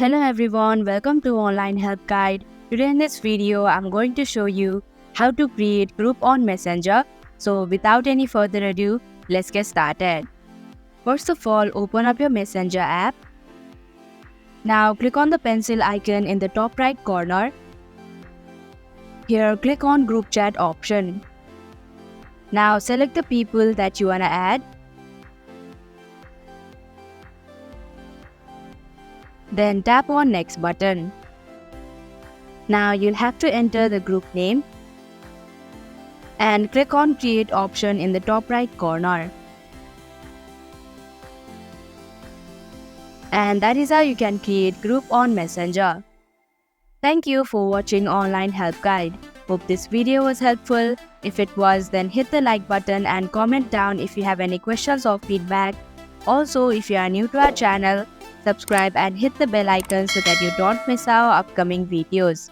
Hello everyone, welcome to Online Help Guide. Today in this video, I'm going to show you how to create group on Messenger. So without any further ado, let's get started. First of all, open up your Messenger app. Now click on the pencil icon in the top right corner. Here, click on Group Chat option. Now select the people that you wanna add. Then tap on Next button. Now you'll have to enter the group name and click on Create option in the top right corner. And that is how you can create group on Messenger. Thank you for watching Online Help Guide. Hope this video was helpful. If it was, then hit the like button and comment down if you have any questions or feedback. Also, if you are new to our channel, subscribe and hit the bell icon so that you don't miss our upcoming videos.